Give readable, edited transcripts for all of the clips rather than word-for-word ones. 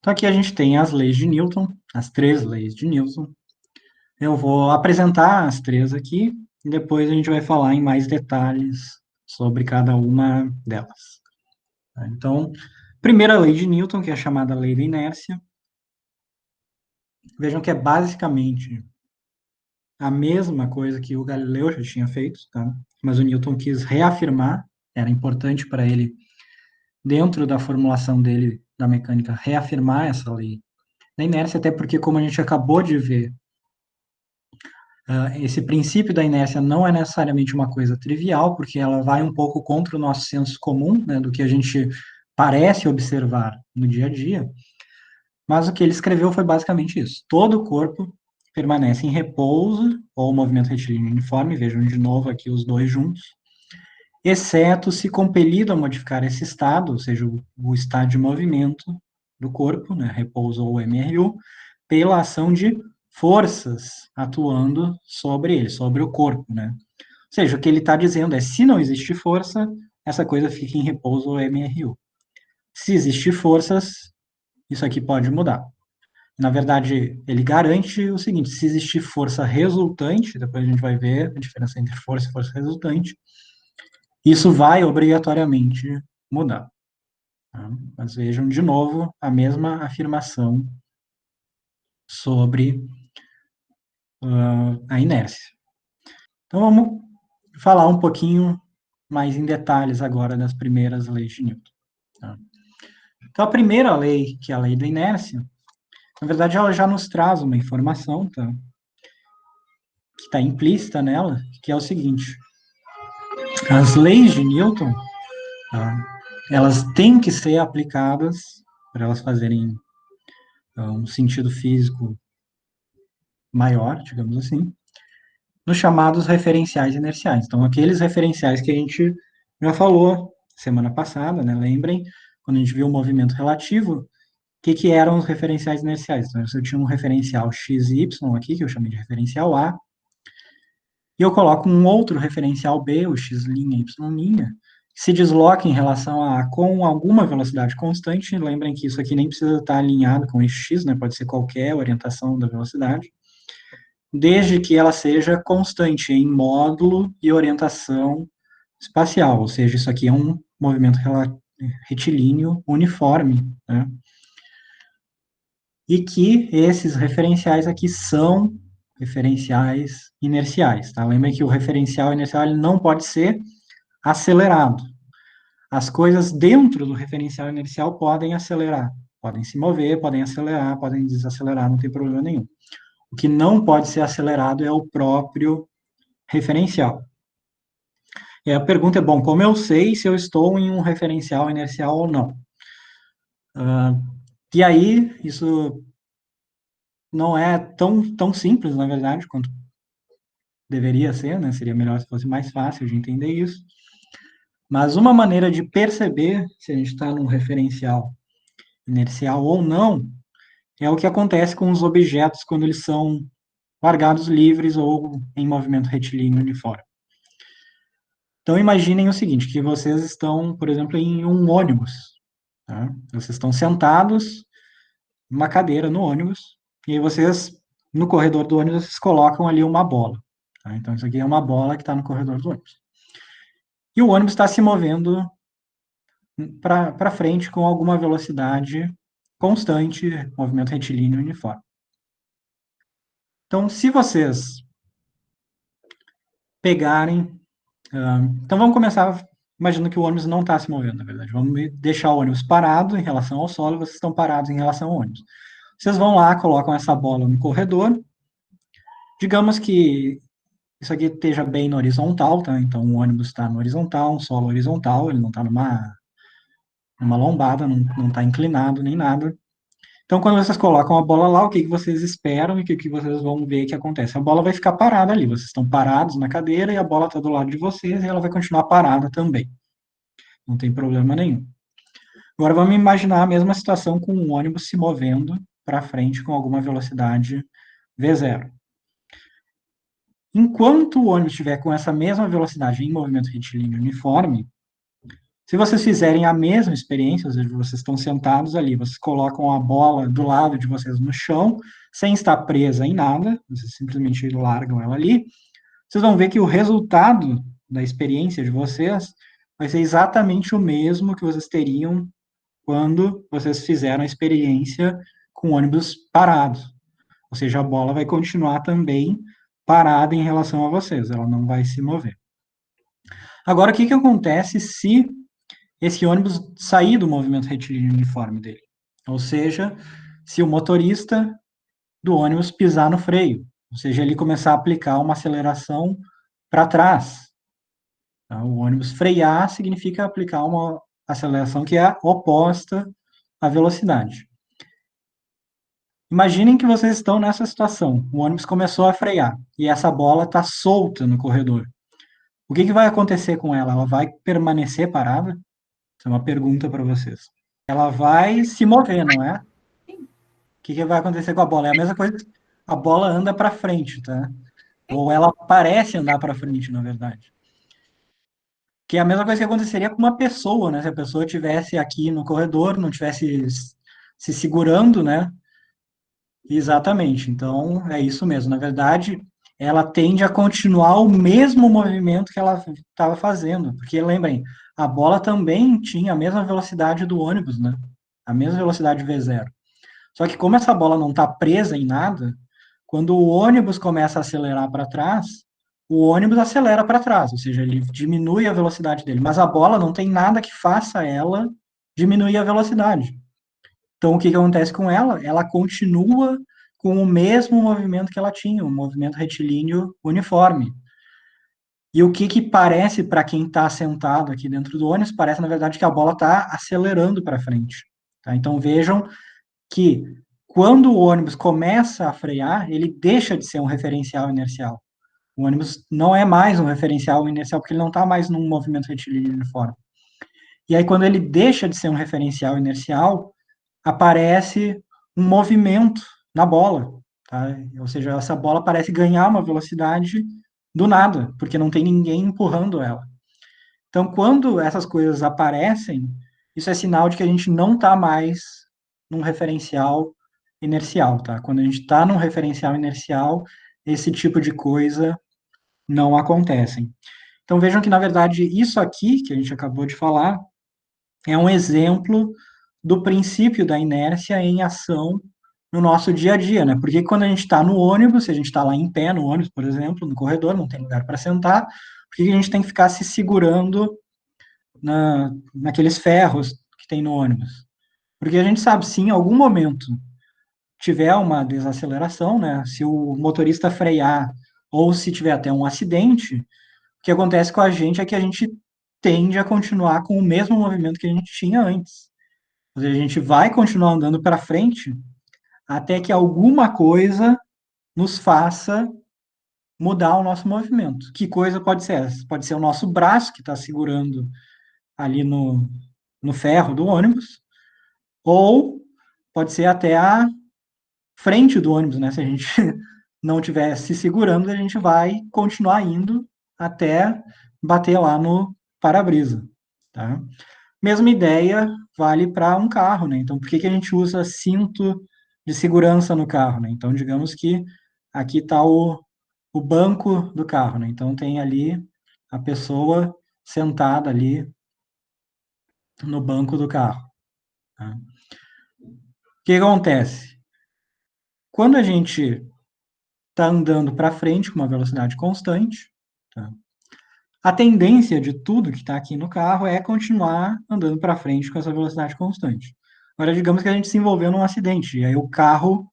Então, aqui a gente tem as leis de Newton, as três leis de Newton. Eu vou apresentar as três aqui e depois a gente vai falar em mais detalhes sobre cada uma delas. Então, primeira lei de Newton, que é a chamada lei da inércia. Vejam que é basicamente a mesma coisa que o Galileu já tinha feito, tá? Mas o Newton quis reafirmar, era importante para ele, dentro da formulação dele da mecânica, reafirmar essa lei da inércia, até porque, como a gente acabou de ver, esse princípio da inércia não é necessariamente uma coisa trivial, porque ela vai um pouco contra o nosso senso comum, né, do que a gente parece observar no dia a dia, mas o que ele escreveu foi basicamente isso. Todo o corpo permanece em repouso, ou movimento retilíneo uniforme, vejam de novo aqui os dois juntos, exceto se compelido a modificar esse estado, ou seja, o estado de movimento do corpo, né, repouso ou MRU, pela ação de forças atuando sobre ele, sobre o corpo, né? Ou seja, o que ele está dizendo é, se não existe força, essa coisa fica em repouso ou MRU. Se existir forças, isso aqui pode mudar. Na verdade, ele garante o seguinte, se existir força resultante, depois a gente vai ver a diferença entre força e força resultante, isso vai obrigatoriamente mudar. Tá? Mas vejam de novo a mesma afirmação sobre a inércia. Então vamos falar um pouquinho mais em detalhes agora das primeiras leis de Newton. Tá? Então a primeira lei, que é a lei da inércia, na verdade ela já nos traz uma informação, tá? Que está implícita nela, que é o seguinte: as leis de Newton, tá? Elas têm que ser aplicadas para elas fazerem um sentido físico maior, digamos assim, nos chamados referenciais inerciais. Então, aqueles referenciais que a gente já falou semana passada, né? Lembrem, quando a gente viu o movimento relativo, o que eram os referenciais inerciais? Então, eu tinha um referencial x e y aqui, que eu chamei de referencial A, e eu coloco um outro referencial B, o x', y', que se desloca em relação a com alguma velocidade constante. Lembrem que isso aqui nem precisa estar alinhado com esse x, né? Pode ser qualquer orientação da velocidade, desde que ela seja constante em módulo e orientação espacial, ou seja, isso aqui é um movimento retilíneo uniforme, né? E que esses referenciais aqui são referenciais inerciais, tá? Lembrem que o referencial inercial ele não pode ser acelerado. As coisas dentro do referencial inercial podem acelerar, podem se mover, podem acelerar, podem desacelerar, não tem problema nenhum. O que não pode ser acelerado é o próprio referencial. E a pergunta é, bom, como eu sei se eu estou em um referencial inercial ou não? E aí, isso não é tão simples, na verdade, quanto deveria ser, né? Seria melhor se fosse mais fácil de entender isso. Mas uma maneira de perceber se a gente está num referencial inercial ou não é o que acontece com os objetos quando eles são largados livres ou em movimento retilíneo uniforme. Então, imaginem o seguinte, que vocês estão, por exemplo, em um ônibus. Tá? Vocês estão sentados numa cadeira no ônibus, e aí vocês, no corredor do ônibus, vocês colocam ali uma bola. Tá? Então, isso aqui é uma bola que está no corredor do ônibus. E o ônibus está se movendo para frente com alguma velocidade constante, movimento retilíneo uniforme. Então, se vocês pegarem. Então, vamos começar imaginando que o ônibus não está se movendo, na verdade. Vamos deixar o ônibus parado em relação ao solo e vocês estão parados em relação ao ônibus. Vocês vão lá, colocam essa bola no corredor. Digamos que isso aqui esteja bem na horizontal, tá? Então, o ônibus está no horizontal, um solo horizontal, ele não está numa lombada, não está inclinado nem nada. Então, quando vocês colocam a bola lá, o que vocês esperam e o que vocês vão ver que acontece? A bola vai ficar parada ali, vocês estão parados na cadeira e a bola está do lado de vocês e ela vai continuar parada também. Não tem problema nenhum. Agora vamos imaginar a mesma situação com um ônibus se movendo para frente com alguma velocidade V0. Enquanto o ônibus estiver com essa mesma velocidade em movimento retilíneo uniforme, Se vocês fizerem a mesma experiência, ou seja, vocês estão sentados ali, vocês colocam a bola do lado de vocês no chão, sem estar presa em nada, vocês simplesmente largam ela ali, vocês vão ver que o resultado da experiência de vocês vai ser exatamente o mesmo que vocês teriam quando vocês fizeram a experiência com o ônibus parado. Ou seja, a bola vai continuar também parada em relação a vocês, ela não vai se mover. Agora, o que acontece se esse ônibus sair do movimento retilíneo uniforme dele? Ou seja, se o motorista do ônibus pisar no freio, ou seja, ele começar a aplicar uma aceleração para trás. Tá? O ônibus frear significa aplicar uma aceleração que é oposta à velocidade. Imaginem que vocês estão nessa situação. O ônibus começou a frear e essa bola está solta no corredor. O que vai acontecer com ela? Ela vai permanecer parada? Essa é uma pergunta para vocês. Ela vai se mover, não é? O que vai acontecer com a bola? É a mesma coisa que a bola anda para frente, tá? Ou ela parece andar para frente, na verdade. Que é a mesma coisa que aconteceria com uma pessoa, né? Se a pessoa estivesse aqui no corredor, não estivesse se segurando, né? Exatamente. Então, é isso mesmo. Na verdade, ela tende a continuar o mesmo movimento que ela estava fazendo. Porque, lembrem, a bola também tinha a mesma velocidade do ônibus, né? A mesma velocidade V0. Só que como essa bola não está presa em nada, quando o ônibus começa a acelerar para trás, o ônibus acelera para trás, ou seja, ele diminui a velocidade dele. Mas a bola não tem nada que faça ela diminuir a velocidade. Então, o que acontece com ela? Ela continua com o mesmo movimento que ela tinha, um movimento retilíneo uniforme. E o que parece para quem está sentado aqui dentro do ônibus? Parece, na verdade, que a bola está acelerando para frente. Tá? Então, vejam que quando o ônibus começa a frear, ele deixa de ser um referencial inercial. O ônibus não é mais um referencial inercial, porque ele não está mais num movimento retilíneo uniforme. E aí, quando ele deixa de ser um referencial inercial, aparece um movimento na bola, tá? Ou seja, essa bola parece ganhar uma velocidade do nada, porque não tem ninguém empurrando ela. Então, quando essas coisas aparecem, isso é sinal de que a gente não está mais num referencial inercial, tá? Quando a gente está num referencial inercial, esse tipo de coisa não acontece. Então, vejam que, na verdade, isso aqui que a gente acabou de falar é um exemplo do princípio da inércia em ação no nosso dia a dia, né? Porque quando a gente está no ônibus, se a gente está lá em pé no ônibus, por exemplo, no corredor, não tem lugar para sentar, por que a gente tem que ficar se segurando naqueles ferros que tem no ônibus? Porque a gente sabe, se em algum momento tiver uma desaceleração, né? Se o motorista frear ou se tiver até um acidente, o que acontece com a gente é que a gente tende a continuar com o mesmo movimento que a gente tinha antes. Ou seja, a gente vai continuar andando para frente até que alguma coisa nos faça mudar o nosso movimento. Que coisa pode ser essa? Pode ser o nosso braço que está segurando ali no ferro do ônibus, ou pode ser até a frente do ônibus, né? Se a gente não estiver se segurando, a gente vai continuar indo até bater lá no para-brisa, tá? Mesma ideia vale para um carro, né? Então, por que a gente usa cinto de segurança no carro, né? Então, digamos que aqui está o banco do carro, né? Então, tem ali a pessoa sentada ali no banco do carro. Tá? O que acontece? Quando a gente está andando para frente com uma velocidade constante, tá? A tendência de tudo que está aqui no carro é continuar andando para frente com essa velocidade constante. Agora, digamos que a gente se envolveu num acidente, e aí o carro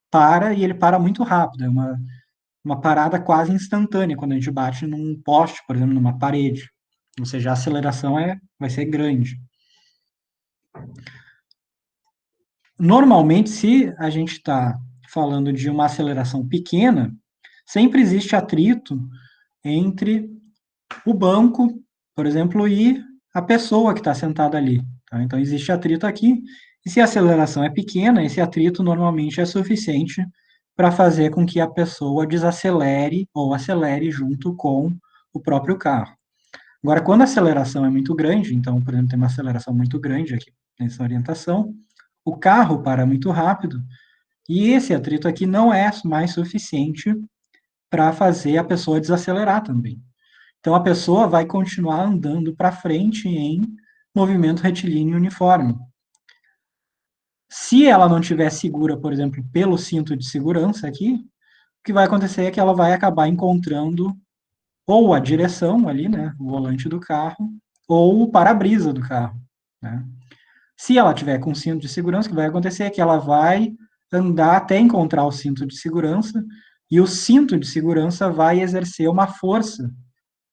para e ele para muito rápido, é uma parada quase instantânea quando a gente bate num poste, por exemplo, numa parede. Ou seja, a aceleração vai ser grande. Normalmente, se a gente está falando de uma aceleração pequena, sempre existe atrito entre o banco, por exemplo, e a pessoa que está sentada ali. Tá? Então, existe atrito aqui, e se a aceleração é pequena, esse atrito normalmente é suficiente para fazer com que a pessoa desacelere ou acelere junto com o próprio carro. Agora, quando a aceleração é muito grande, então, por exemplo, tem uma aceleração muito grande aqui nessa orientação, o carro para muito rápido, e esse atrito aqui não é mais suficiente para fazer a pessoa desacelerar também. Então, a pessoa vai continuar andando para frente em movimento retilíneo uniforme. Se ela não estiver segura, por exemplo, pelo cinto de segurança aqui, o que vai acontecer é que ela vai acabar encontrando ou a direção ali, né, o volante do carro, ou o para-brisa do carro, né? Se ela tiver com cinto de segurança, o que vai acontecer é que ela vai andar até encontrar o cinto de segurança, e o cinto de segurança vai exercer uma força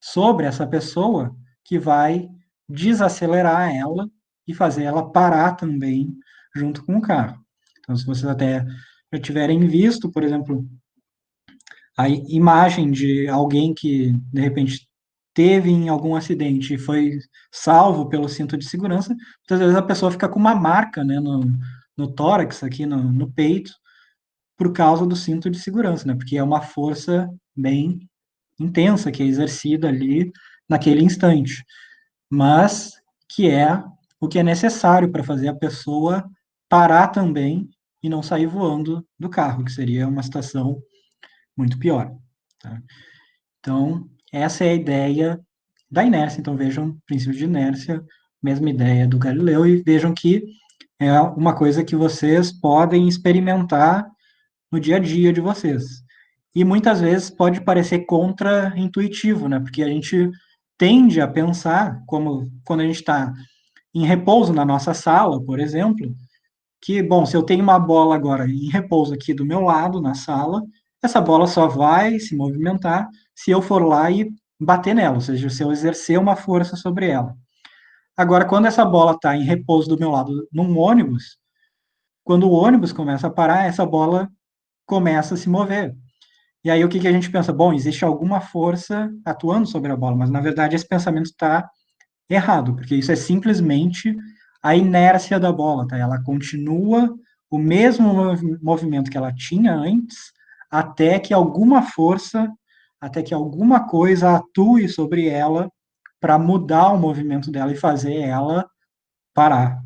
sobre essa pessoa que vai desacelerar ela e fazer ela parar também junto com o carro. Então, se vocês até já tiverem visto, por exemplo, a imagem de alguém que, de repente, teve em algum acidente e foi salvo pelo cinto de segurança, muitas vezes a pessoa fica com uma marca, né, no tórax, aqui no peito, por causa do cinto de segurança, né, porque é uma força bem intensa que é exercida ali naquele instante, mas que é o que é necessário para fazer a pessoa parar também e não sair voando do carro, que seria uma situação muito pior. Tá? Então, essa é a ideia da inércia. Então, vejam, princípio de inércia, mesma ideia do Galileu, e vejam que é uma coisa que vocês podem experimentar no dia a dia de vocês. E muitas vezes pode parecer contra-intuitivo, né? Porque a gente tende a pensar, como quando a gente está em repouso na nossa sala, por exemplo, que, bom, se eu tenho uma bola agora em repouso aqui do meu lado, na sala, essa bola só vai se movimentar se eu for lá e bater nela, ou seja, se eu exercer uma força sobre ela. Agora, quando essa bola está em repouso do meu lado num ônibus, quando o ônibus começa a parar, essa bola começa a se mover. E aí o que, que a gente pensa? Bom, existe alguma força atuando sobre a bola, mas na verdade esse pensamento está errado, porque isso é simplesmente a inércia da bola, tá? Ela continua o mesmo movimento que ela tinha antes, até que alguma força, até que alguma coisa atue sobre ela para mudar o movimento dela e fazer ela parar.